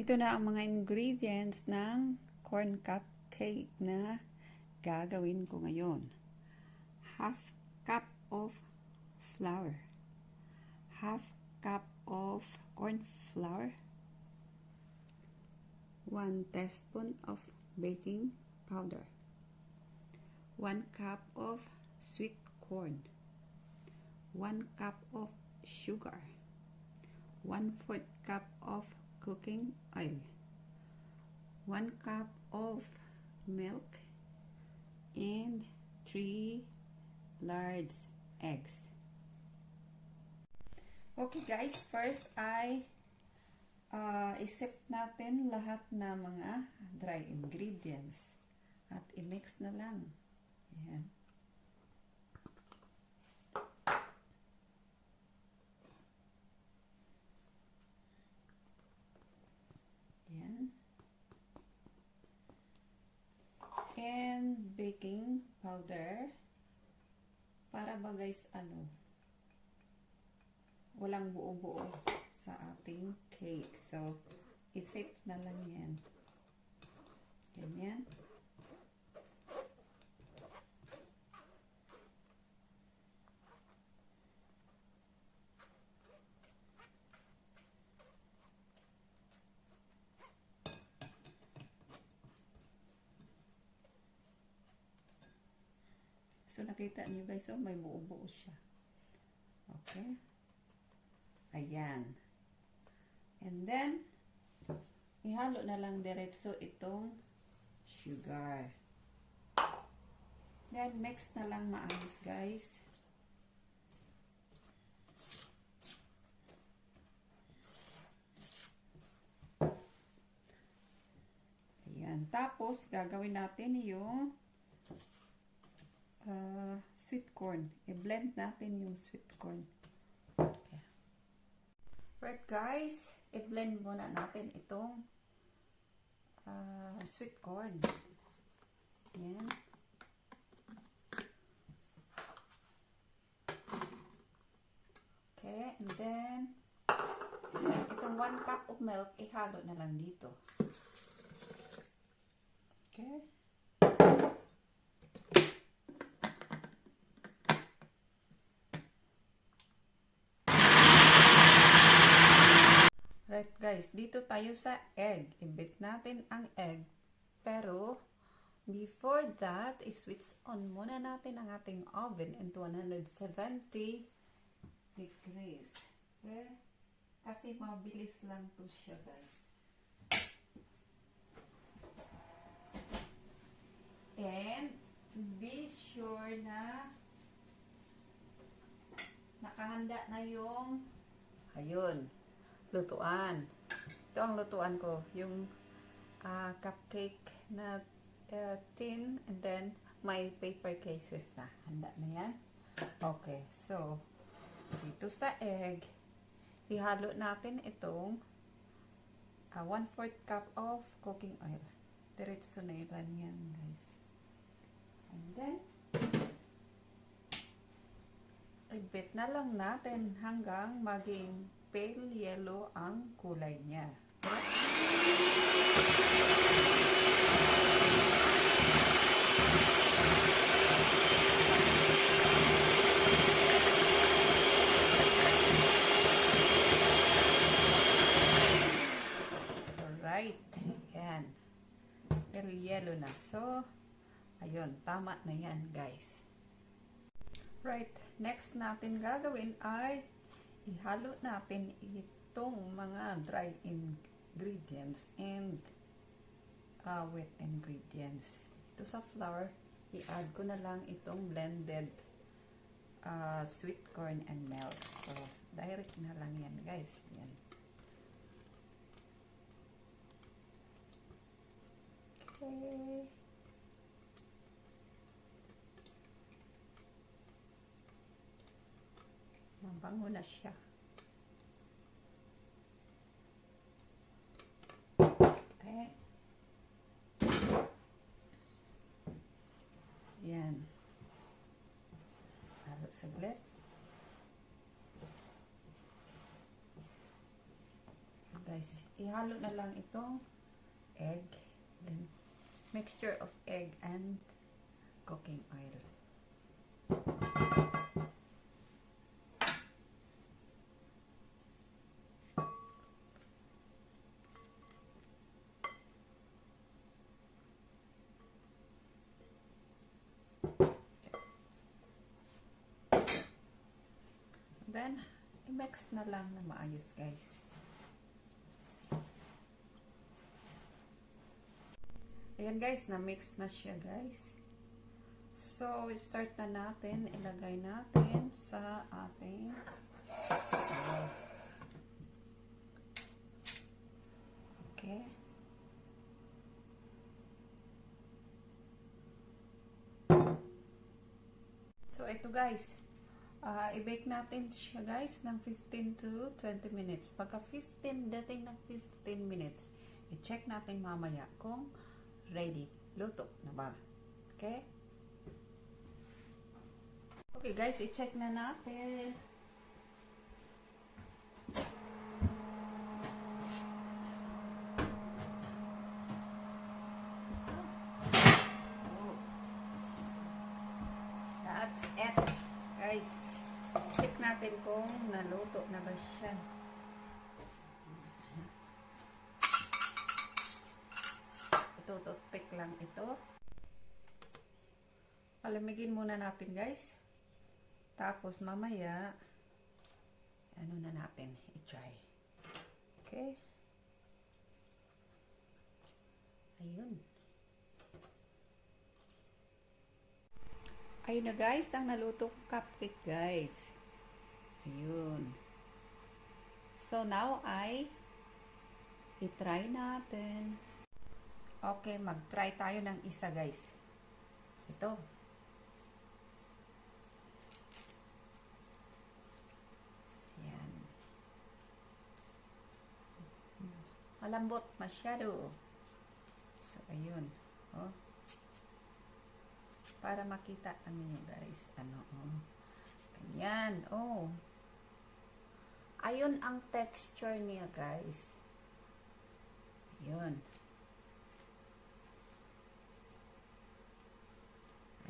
Ito na ang mga ingredients ng corn cupcake na gagawin ko ngayon. Half cup of flour, half cup of corn flour, 1 teaspoon of baking powder, 1 cup of sweet corn, 1 cup of sugar, 1/4 cup of cooking oil, 1 cup of milk, and 3 large eggs. Okay guys, first ay isip natin lahat na mga dry ingredients at i-mix na lang. Ayan. Ayan. And baking powder para ba guys walang buo-buo sa ating cake. So, isip na lang yan. Ganyan. So, nakita niyo guys, may buo-buo siya. Okay. Ayan. And then, ihalo na lang diretso itong sugar. Then, mix na lang maayos guys. Ayan. Tapos, gagawin natin yung sweet corn. I-blend natin yung sweet corn. Okay. Right guys, i-blend muna natin itong sweet corn. Ayan. Okay, and then itong 1 cup of milk, ihalo na lang dito. Okay. Right guys, dito tayo sa egg. I-beat natin ang egg. Pero, before that, i-switch on muna natin ang ating oven into 170 degrees. Okay? Kasi mabilis lang to siya guys. And, be sure na nakahanda na yung lutuan. Ito ang lutuan ko. Yung cupcake na tin, and then may paper cases na. Handa na yan. Okay. So, dito sa egg, ihalo natin itong 1/4 cup of cooking oil. Diretso na ilan yan, guys. And then, i-beat na lang natin hanggang maging pale yellow ang kulay niya. Alright. Yan. Pale yellow na. So, ayun. Tama na yan, guys. Right. Next natin gagawin ay ihalo natin itong mga dry ingredients and wet ingredients. Ito sa flour, i-add ko na lang itong blended sweet corn and milk. So, direct na lang yan guys. Yan. Okay. Mabango na siya. Okay. Yan. Halo saglit. guys. Ihalo na lang itong egg. Then, mixture of egg and cooking oil. Then, i-mix na lang na maayos guys. Ayan guys, na-mix na siya guys. So, start na natin. Ilagay natin sa ating okay. So, ito guys. I-bake natin siya guys ng 15 to 20 minutes. Pagka 15, dating ng 15 minutes, i-check natin mamaya kung ready. Luto na ba? Okay? Okay guys, i-check na natin. That's it. Guys, check natin kung naluto na ba siya. Ito, toothpick lang ito. Palamigin muna natin guys. Tapos mamaya, ano na natin, i-try. Okay? Ayun. Ayun na guys, ang naluto cupcake guys. Ayun. So now i-try natin. Okay, mag-try tayo ng isa guys. Ito. Yan. Malambot masyado. So, ayun. Oh. Para makita niyo guys. Ano, oh. Ganyan. Oh. Ayun ang texture niya guys. Ayun.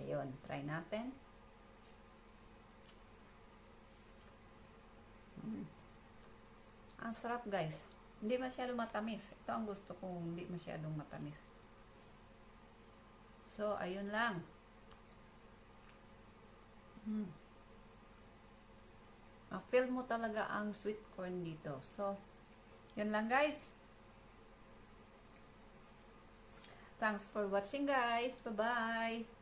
Ayun, try natin. Ang sarap guys. Hindi masyadong matamis. Ito ang gusto ko, hindi masyadong matamis. So, ayun lang. Ma-feel mo talaga ang sweet corn dito. So, yun lang guys. Thanks for watching guys. Bye-bye.